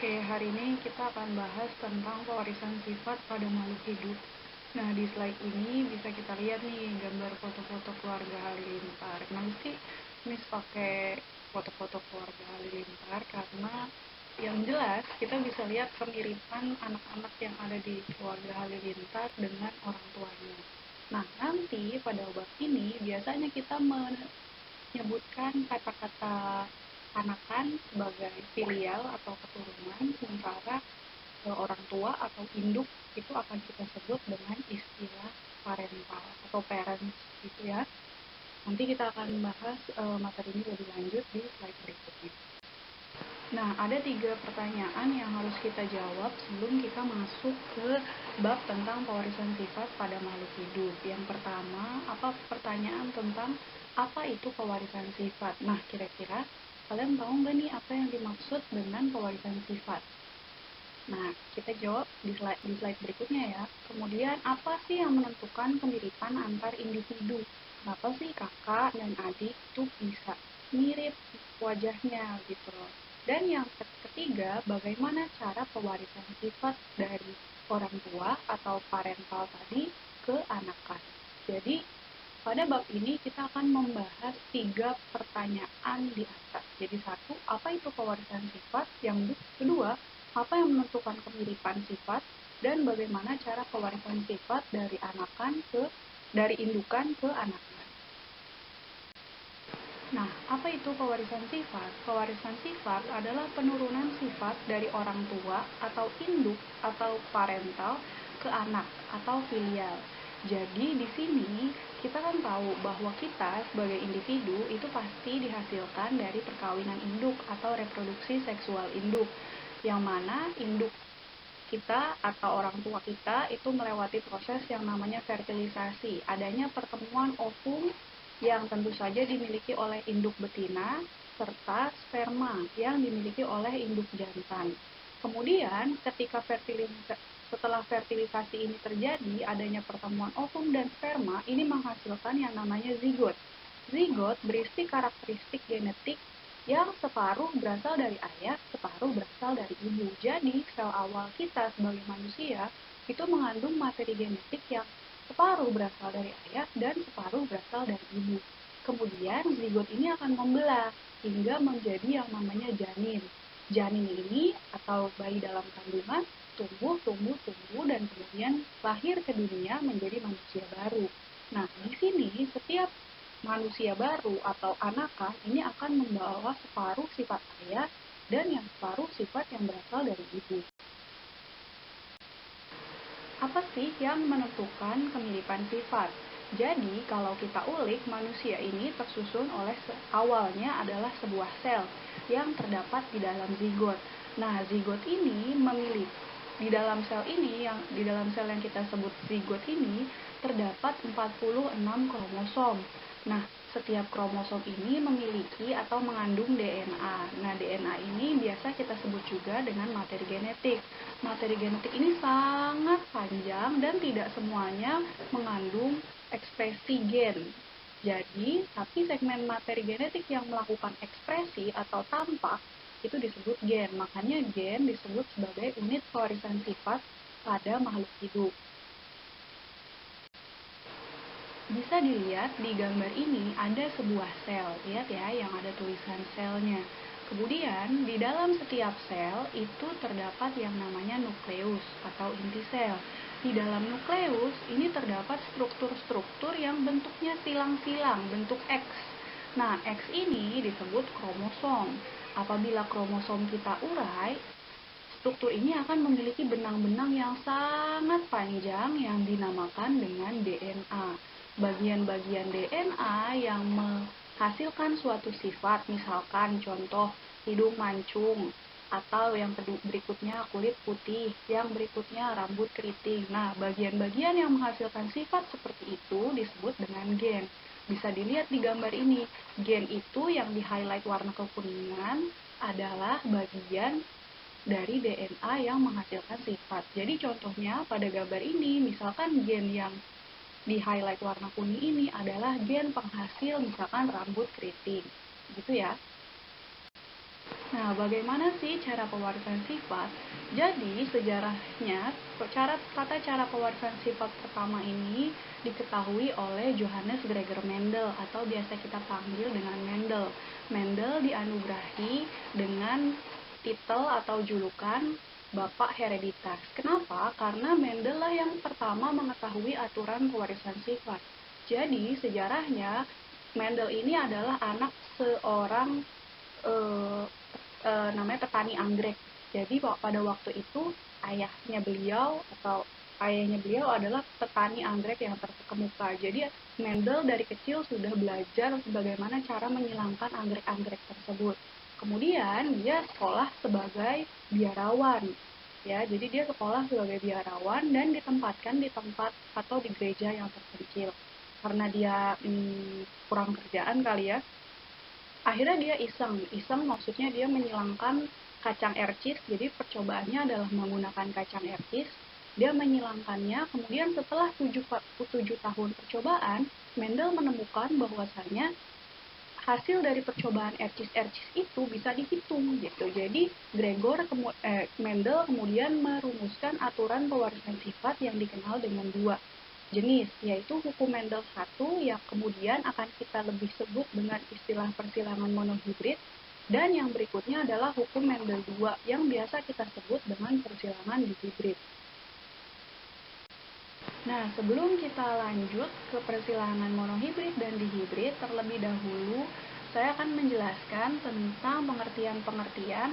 Oke, hari ini kita akan bahas tentang pewarisan sifat pada makhluk hidup. Nah, di slide ini bisa kita lihat nih gambar foto-foto keluarga halilintar. Kenapa sih Miss pakai foto-foto keluarga halilintar? Karena yang jelas kita bisa lihat kemiripan anak-anak yang ada di keluarga halilintar dengan orang tuanya. Nah, nanti pada bab ini biasanya kita menyebutkan kata-kata anakan sebagai filial atau keturunan, sementara orang tua atau induk itu akan kita sebut dengan istilah parental atau parents gitu ya. Nanti kita akan bahas materi ini lebih lanjut di slide berikutnya. Nah, ada 3 pertanyaan yang harus kita jawab sebelum kita masuk ke bab tentang pewarisan sifat pada makhluk hidup. Yang pertama, pertanyaan tentang apa itu pewarisan sifat? Nah, kira-kira kalian tahu nggak nih apa yang dimaksud dengan pewarisan sifat? Nah, kita jawab di slide berikutnya ya. Kemudian, apa sih yang menentukan kemiripan antar individu? Kenapa sih kakak dan adik itu bisa mirip wajahnya gitu loh. Dan yang ketiga, bagaimana cara pewarisan sifat dari orang tua atau parental tadi ke anak-anak. Jadi, pada bab ini kita akan membahas 3 pertanyaan di atas. Jadi 1, apa itu pewarisan sifat? Yang kedua, apa yang menentukan kemiripan sifat? Dan bagaimana cara pewarisan sifat dari indukan ke anakan. Nah, apa itu pewarisan sifat? Pewarisan sifat adalah penurunan sifat dari orang tua atau induk atau parental ke anak atau filial. Jadi di sini kita kan tahu bahwa kita sebagai individu itu pasti dihasilkan dari perkawinan induk atau reproduksi seksual induk, yang mana induk kita atau orang tua kita itu melewati proses yang namanya fertilisasi, adanya pertemuan ovum yang tentu saja dimiliki oleh induk betina serta sperma yang dimiliki oleh induk jantan. Kemudian setelah fertilisasi ini terjadi, adanya pertemuan ovum dan sperma ini menghasilkan yang namanya zigot. Zigot berisi karakteristik genetik yang separuh berasal dari ayah, separuh berasal dari ibu. Jadi, sel awal kita sebagai manusia itu mengandung materi genetik yang separuh berasal dari ayah dan separuh berasal dari ibu. Kemudian, zigot ini akan membelah hingga menjadi yang namanya janin. Janin ini atau bayi dalam kandungan tumbuh, dan kemudian lahir ke dunia menjadi manusia baru. Nah, di sini setiap manusia baru atau anakan ini akan membawa separuh sifat ayah dan yang separuh sifat yang berasal dari ibu. Apa sih yang menentukan kemiripan sifat? Jadi, kalau kita ulik, manusia ini tersusun oleh awalnya adalah sebuah sel yang terdapat di dalam zigot. Nah, zigot ini di dalam sel yang kita sebut zigot ini terdapat 46 kromosom. Nah, setiap kromosom ini memiliki atau mengandung DNA. Nah, DNA ini biasa kita sebut juga dengan materi genetik. Materi genetik ini sangat panjang dan tidak semuanya mengandung ekspresi gen. Jadi, tapi segmen materi genetik yang melakukan ekspresi atau tampak itu disebut gen. Makanya gen disebut sebagai unit pewarisan sifat pada makhluk hidup. Bisa dilihat di gambar ini ada sebuah sel. Lihat ya yang ada tulisan selnya. Kemudian di dalam setiap sel itu terdapat yang namanya nukleus atau inti sel. Di dalam nukleus ini terdapat struktur-struktur yang bentuknya silang-silang, bentuk X. Nah, X ini disebut kromosom. Apabila kromosom kita urai, struktur ini akan memiliki benang-benang yang sangat panjang yang dinamakan dengan DNA. Bagian-bagian DNA yang menghasilkan suatu sifat, misalkan contoh hidung mancung, atau yang berikutnya kulit putih, yang berikutnya rambut keriting. Nah, bagian-bagian yang menghasilkan sifat seperti itu disebut dengan gen. Bisa dilihat di gambar ini, gen itu yang di-highlight warna kekuningan adalah bagian dari DNA yang menghasilkan sifat. Jadi contohnya pada gambar ini, misalkan gen yang di-highlight warna kuning ini adalah gen penghasil misalkan rambut keriting. Gitu ya. Nah, bagaimana sih cara pewarisan sifat? Jadi, sejarahnya, cara pewarisan sifat pertama ini diketahui oleh Johannes Gregor Mendel atau biasa kita panggil dengan Mendel. Mendel dianugerahi dengan titel atau julukan Bapak Hereditas. Kenapa? Karena Mendel lah yang pertama mengetahui aturan pewarisan sifat. Jadi, sejarahnya Mendel ini adalah anak seorang eh, namanya petani anggrek. Jadi pada waktu itu ayahnya beliau adalah petani anggrek yang terkemuka. Jadi Mendel dari kecil sudah belajar bagaimana cara menyilangkan anggrek-anggrek tersebut. Kemudian dia sekolah sebagai biarawan. Ya, jadi dia sekolah sebagai biarawan dan ditempatkan di tempat atau di gereja yang terpencil. Karena dia kurang kerjaan kali ya, akhirnya dia iseng maksudnya dia menyilangkan kacang ercis. Jadi percobaannya adalah menggunakan kacang ercis, dia menyilangkannya. Kemudian setelah 7 tahun percobaan, Mendel menemukan bahwasannya hasil dari percobaan ercis-ercis itu bisa dihitung gitu. Jadi Mendel kemudian merumuskan aturan pewarisan sifat yang dikenal dengan dua jenis, yaitu hukum Mendel 1 yang kemudian akan kita lebih sebut dengan istilah persilangan monohibrid, dan yang berikutnya adalah hukum Mendel 2 yang biasa kita sebut dengan persilangan dihibrid. Nah, sebelum kita lanjut ke persilangan monohibrid dan dihibrid, terlebih dahulu saya akan menjelaskan tentang pengertian-pengertian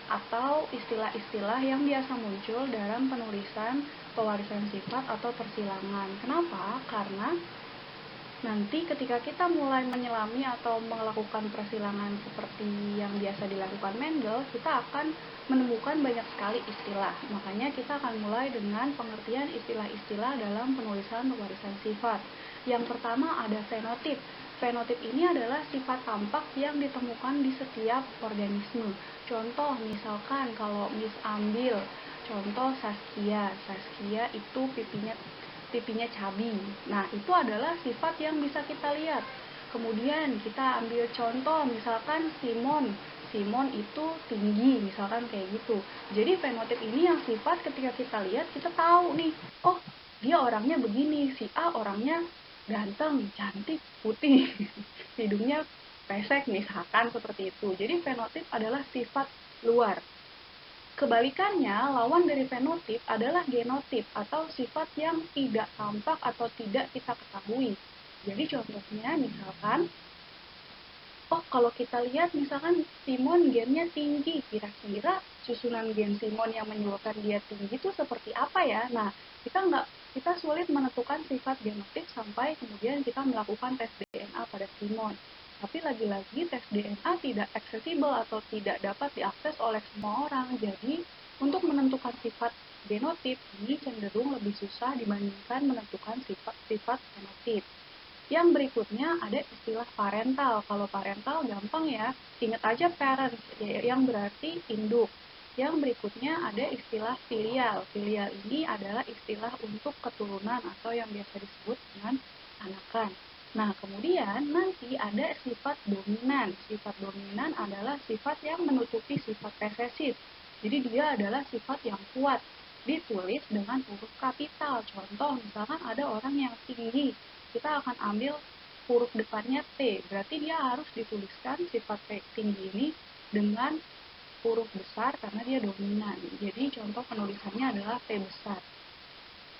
atau istilah-istilah yang biasa muncul dalam penulisan pewarisan sifat atau persilangan. Kenapa? Karena nanti ketika kita mulai menyelami atau melakukan persilangan seperti yang biasa dilakukan Mendel, kita akan menemukan banyak sekali istilah. Makanya kita akan mulai dengan pengertian istilah-istilah dalam penulisan pewarisan sifat. Yang pertama ada fenotip. Fenotip ini adalah sifat tampak yang ditemukan di setiap organisme. Contoh misalkan kalau ambil contoh Saskia. Saskia itu pipinya cabi. Nah, itu adalah sifat yang bisa kita lihat. Kemudian kita ambil contoh misalkan Simon. Simon itu tinggi, misalkan kayak gitu. Jadi fenotip ini yang sifat ketika kita lihat kita tahu nih, oh dia orangnya begini, si A orangnya ganteng, cantik, putih, hidungnya pesek misalkan seperti itu. Jadi fenotip adalah sifat luar. Kebalikannya, lawan dari fenotip adalah genotip atau sifat yang tidak tampak atau tidak kita ketahui. Jadi contohnya misalkan, oh kalau kita lihat misalkan Simon gennya tinggi, kira-kira susunan gen Simon yang menyebabkan dia tinggi itu seperti apa ya? Nah, kita sulit menentukan sifat genotip sampai kemudian kita melakukan tes DNA pada Simon. Tapi lagi-lagi tes DNA tidak aksesibel atau tidak dapat diakses oleh semua orang. Jadi, untuk menentukan sifat genotip ini cenderung lebih susah dibandingkan menentukan sifat fenotip. Yang berikutnya ada istilah parental. Kalau parental gampang ya, ingat aja parent yang berarti induk. Yang berikutnya ada istilah filial. Filial ini adalah istilah untuk keturunan atau yang biasa disebut dengan anakan. Nah, kemudian nanti ada sifat dominan. Sifat dominan adalah sifat yang menutupi sifat resesif. Jadi dia adalah sifat yang kuat, ditulis dengan huruf kapital. Contoh, misalkan ada orang yang tinggi, kita akan ambil huruf depannya T, berarti dia harus dituliskan sifat T tinggi ini dengan huruf besar karena dia dominan. Jadi contoh penulisannya adalah T besar.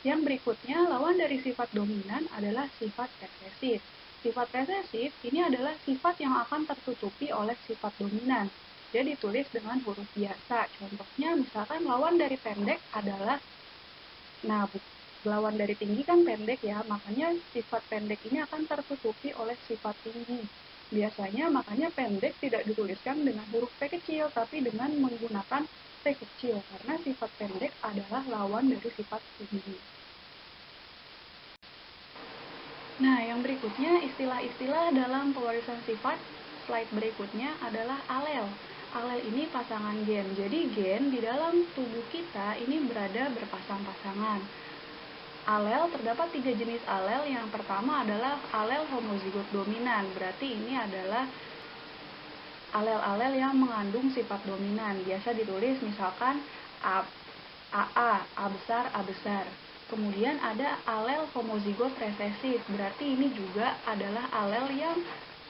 Yang berikutnya, lawan dari sifat dominan adalah sifat resesif. Sifat resesif ini adalah sifat yang akan tertutupi oleh sifat dominan. Dia ditulis dengan huruf biasa. Contohnya misalkan lawan dari pendek adalah, nah lawan dari tinggi kan pendek ya, makanya sifat pendek ini akan tertutupi oleh sifat tinggi. Biasanya makanya pendek tidak dituliskan dengan huruf P kecil, tapi dengan menggunakan T kecil, karena sifat pendek adalah lawan dari sifat tinggi. Nah, yang berikutnya istilah-istilah dalam pewarisan sifat, slide berikutnya adalah alel. Alel ini pasangan gen. Jadi gen di dalam tubuh kita ini berada berpasang-pasangan. Alel terdapat 3 jenis alel. Yang pertama adalah alel homozigot dominan. Berarti ini adalah alel-alel yang mengandung sifat dominan. Biasa ditulis misalkan A besar, A besar. Kemudian ada alel homozigot resesif, berarti ini juga adalah alel yang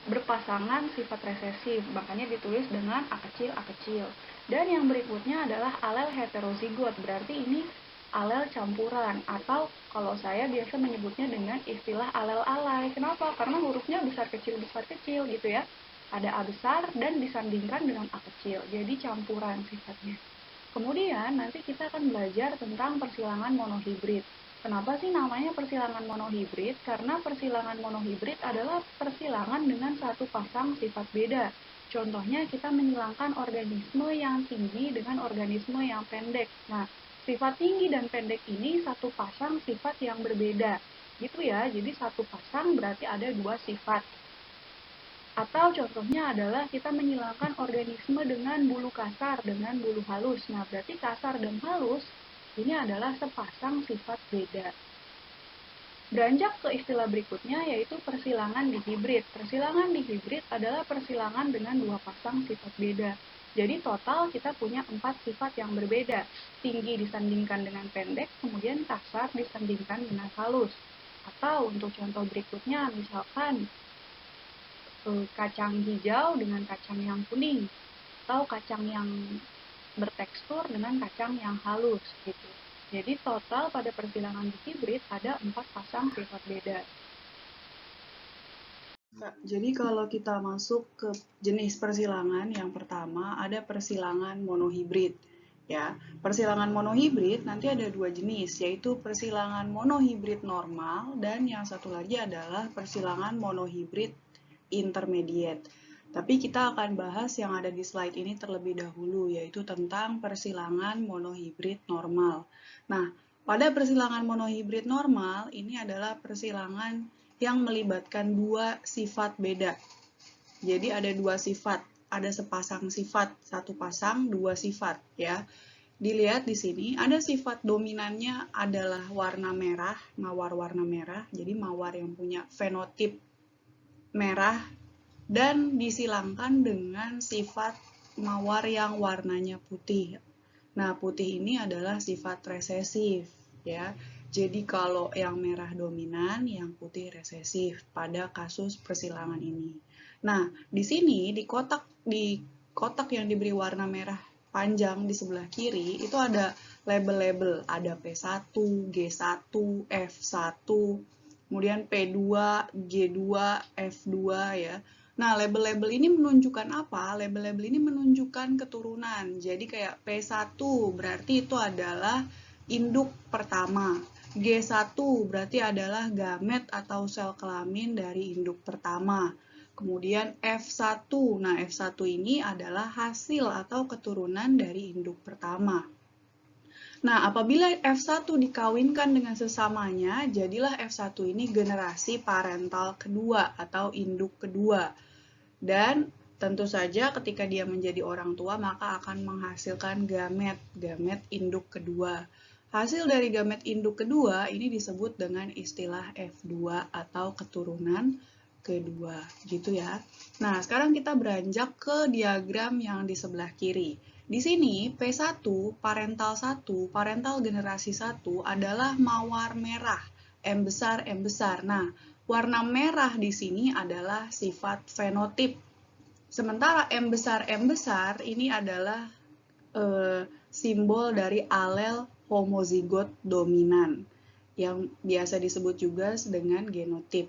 berpasangan sifat resesif, makanya ditulis dengan A kecil, A kecil. Dan yang berikutnya adalah alel heterozigot, berarti ini alel campuran, atau kalau saya biasa menyebutnya dengan istilah alel alay. Kenapa? Karena hurufnya besar kecil gitu ya. Ada A besar dan disandingkan dengan A kecil, jadi campuran sifatnya. Kemudian nanti kita akan belajar tentang persilangan monohibrid. Kenapa sih namanya persilangan monohibrid? Karena persilangan monohibrid adalah persilangan dengan satu pasang sifat beda. Contohnya kita menyilangkan organisme yang tinggi dengan organisme yang pendek. Nah, sifat tinggi dan pendek ini satu pasang sifat yang berbeda. Gitu ya, jadi satu pasang berarti ada dua sifat. Atau contohnya adalah kita menyilangkan organisme dengan bulu kasar dengan bulu halus. Nah, berarti kasar dan halus ini adalah sepasang sifat beda. Beranjak ke istilah berikutnya yaitu persilangan dihibrid. Persilangan dihibrid adalah persilangan dengan dua pasang sifat beda. Jadi total kita punya 4 sifat yang berbeda. Tinggi disandingkan dengan pendek, kemudian kasar disandingkan dengan halus. Atau untuk contoh berikutnya misalkan kacang hijau dengan kacang yang kuning, atau kacang yang bertekstur dengan kacang yang halus gitu. Jadi total pada persilangan hibrid ada 4 pasang sifat beda. Jadi kalau kita masuk ke jenis persilangan, yang pertama ada persilangan monohibrid. Ya, persilangan monohibrid nanti ada dua jenis, yaitu persilangan monohibrid normal dan yang satu lagi adalah persilangan monohibrid intermediate. Tapi kita akan bahas yang ada di slide ini terlebih dahulu, yaitu tentang persilangan monohibrid normal. Nah, pada persilangan monohibrid normal, ini adalah persilangan yang melibatkan dua sifat beda. Jadi ada dua sifat, ada sepasang sifat, satu pasang, dua sifat ya. Dilihat di sini, ada sifat dominannya adalah warna merah, mawar warna merah. Jadi mawar yang punya fenotip merah dan disilangkan dengan sifat mawar yang warnanya putih. Nah, putih ini adalah sifat resesif ya. Jadi kalau yang merah dominan, yang putih resesif pada kasus persilangan ini. Nah, di sini di kotak yang diberi warna merah panjang di sebelah kiri itu ada label-label, ada P1, G1, F1, kemudian P2, G2, F2 ya. Nah, label-label ini menunjukkan apa? Label-label ini menunjukkan keturunan. Jadi kayak P1 berarti itu adalah induk pertama. G1 berarti adalah gamet atau sel kelamin dari induk pertama. Kemudian F1. Nah, F1 ini adalah hasil atau keturunan dari induk pertama. Nah, apabila F1 dikawinkan dengan sesamanya, jadilah F1 ini generasi parental kedua atau induk kedua. Dan tentu saja ketika dia menjadi orang tua, maka akan menghasilkan gamet induk kedua. Hasil dari gamet induk kedua ini disebut dengan istilah F2 atau keturunan kedua, gitu ya. Nah, sekarang kita beranjak ke diagram yang di sebelah kiri. Di sini P1, parental 1, parental generasi 1 adalah mawar merah, M besar, M besar. Nah, warna merah di sini adalah sifat fenotip. Sementara M besar ini adalah simbol dari alel homozigot dominan yang biasa disebut juga dengan genotip.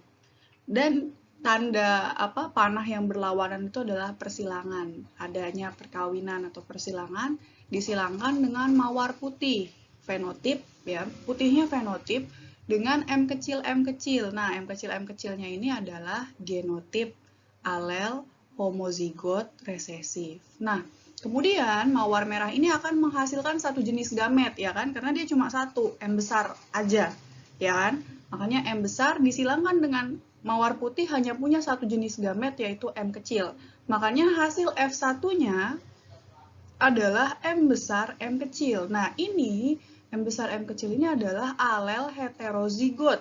Dan tanda panah yang berlawanan itu adalah persilangan. Adanya perkawinan atau persilangan disilangkan dengan mawar putih, fenotip ya. Putihnya fenotip dengan M kecil. Nah, M kecilnya ini adalah genotip alel homozigot resesif. Nah, kemudian mawar merah ini akan menghasilkan satu jenis gamet ya kan, karena dia cuma satu, M besar aja ya kan. Makanya M besar disilangkan dengan mawar putih hanya punya satu jenis gamet yaitu M kecil. Makanya hasil F1-nya adalah M besar M kecil. Nah, ini M besar M kecil ini adalah alel heterozigot.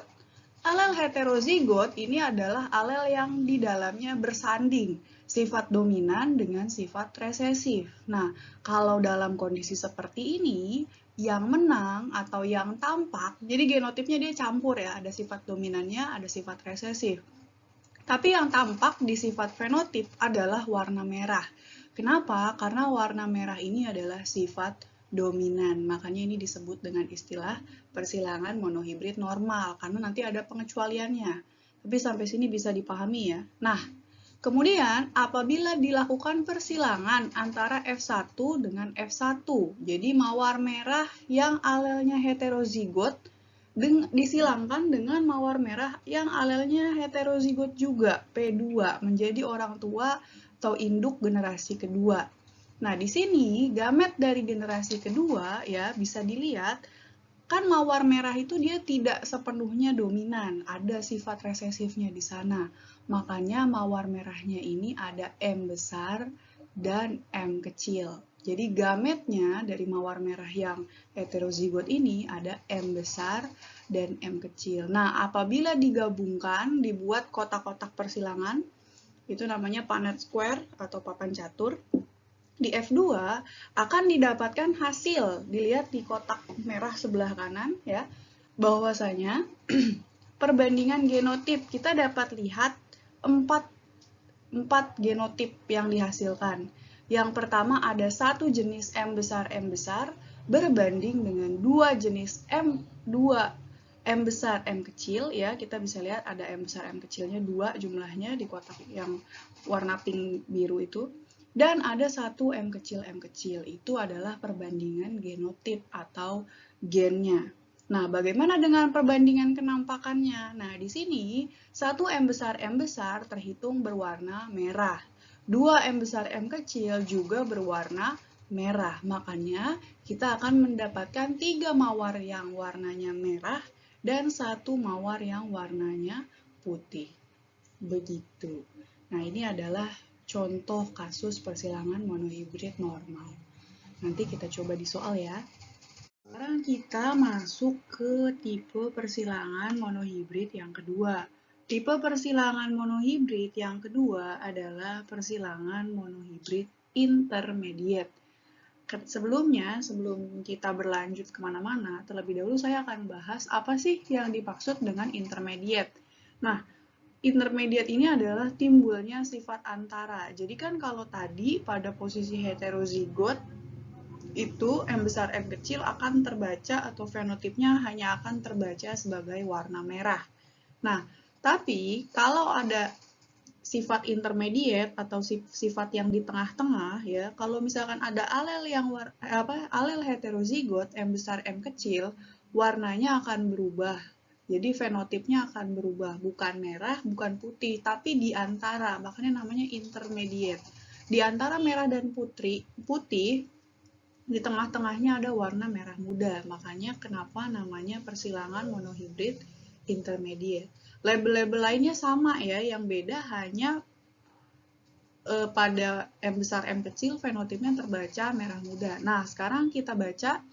Alel heterozigot ini adalah alel yang di dalamnya bersanding. sifat dominan dengan sifat resesif. Nah, kalau dalam kondisi seperti ini, yang menang atau yang tampak, jadi genotipnya dia campur ya, ada sifat dominannya, ada sifat resesif. Tapi yang tampak di sifat fenotip adalah warna merah. Kenapa? Karena warna merah ini adalah sifat dominan. Makanya ini disebut dengan istilah persilangan monohibrid normal, karena nanti ada pengecualiannya. Tapi sampai sini bisa dipahami ya. Nah, kemudian apabila dilakukan persilangan antara F1 dengan F1, jadi mawar merah yang alelnya heterozigot disilangkan dengan mawar merah yang alelnya heterozigot juga, P2, menjadi orang tua atau induk generasi kedua. Nah, di sini gamet dari generasi kedua ya bisa dilihat kan mawar merah itu dia tidak sepenuhnya dominan, ada sifat resesifnya di sana. Makanya mawar merahnya ini ada M besar dan M kecil. Jadi gametnya dari mawar merah yang heterozigot ini ada M besar dan M kecil. Nah, apabila digabungkan, dibuat kotak-kotak persilangan, itu namanya Punnett square atau papan catur. Di F2 akan didapatkan hasil, dilihat di kotak merah sebelah kanan ya, bahwasanya perbandingan genotip kita dapat lihat 4 genotip yang dihasilkan. Yang pertama ada satu jenis M besar berbanding dengan dua jenis M besar M kecil ya, kita bisa lihat ada M besar M kecilnya 2 jumlahnya di kotak yang warna pink biru itu. Dan ada satu M kecil, itu adalah perbandingan genotip atau gennya. Nah, bagaimana dengan perbandingan kenampakannya? Nah, di sini, satu M besar terhitung berwarna merah. 2 M besar M kecil juga berwarna merah. Makanya, kita akan mendapatkan 3 mawar yang warnanya merah dan 1 mawar yang warnanya putih. Begitu. Nah, ini adalah contoh kasus persilangan monohibrid normal. Nanti kita coba di soal ya. Sekarang kita masuk ke tipe persilangan monohibrid yang kedua. Tipe persilangan monohibrid yang kedua adalah persilangan monohibrid intermediate. Sebelumnya, sebelum kita berlanjut kemana-mana, terlebih dahulu saya akan bahas apa sih yang dimaksud dengan intermediate. Nah, intermediate ini adalah timbulnya sifat antara. Jadi kan kalau tadi pada posisi heterozigot itu M besar M kecil akan terbaca atau fenotipnya hanya akan terbaca sebagai warna merah. Nah, tapi kalau ada sifat intermediate atau sifat yang di tengah-tengah ya, kalau misalkan ada alel yang alel heterozigot M besar M kecil, warnanya akan berubah. Jadi fenotipnya akan berubah, bukan merah, bukan putih, tapi di antara, makanya namanya intermediate. Di antara merah dan putih, di tengah-tengahnya ada warna merah muda, makanya kenapa namanya persilangan monohibrid intermediate. Label-label lainnya sama ya, yang beda hanya pada M besar M kecil fenotipnya terbaca merah muda. Nah, sekarang kita baca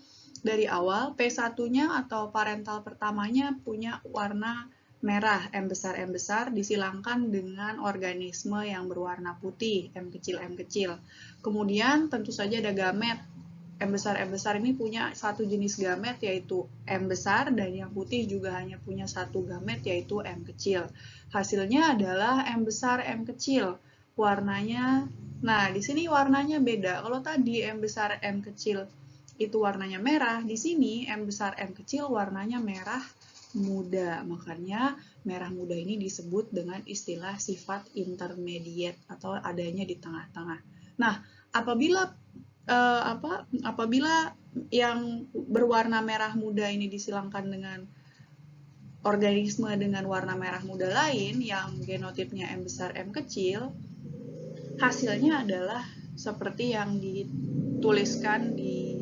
dari awal, P1-nya atau parental pertamanya punya warna merah, M besar disilangkan dengan organisme yang berwarna putih, M kecil. Kemudian tentu saja ada gamet. M besar ini punya satu jenis gamet yaitu M besar dan yang putih juga hanya punya satu gamet yaitu M kecil. Hasilnya adalah M besar M kecil. Warnanya, nah di sini warnanya beda. Kalau tadi M besar M kecil itu warnanya merah, di sini M besar M kecil warnanya merah muda. Makanya merah muda ini disebut dengan istilah sifat intermediate atau adanya di tengah-tengah. Nah, apabila yang berwarna merah muda ini disilangkan dengan organisme dengan warna merah muda lain yang genotipnya M besar M kecil, hasilnya adalah seperti yang dituliskan di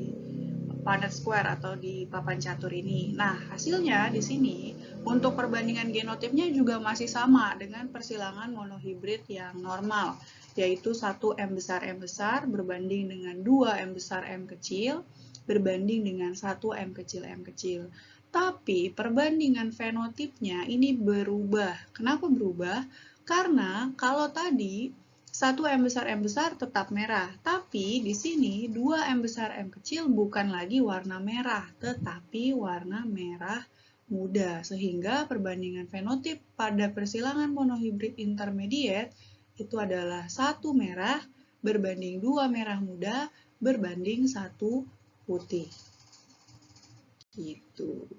Punnett square atau di papan catur ini. Nah, hasilnya di sini untuk perbandingan genotipnya juga masih sama dengan persilangan monohibrid yang normal, yaitu 1 M besar berbanding dengan 2 M besar M kecil berbanding dengan 1 M kecil. Tapi perbandingan fenotipnya ini berubah. Kenapa berubah? Karena kalau tadi satu M besar tetap merah. Tapi di sini 2 M besar M kecil bukan lagi warna merah, tetapi warna merah muda. Sehingga perbandingan fenotip pada persilangan monohibrid intermediate itu adalah 1 merah berbanding 2 merah muda berbanding 1 putih. Gitu.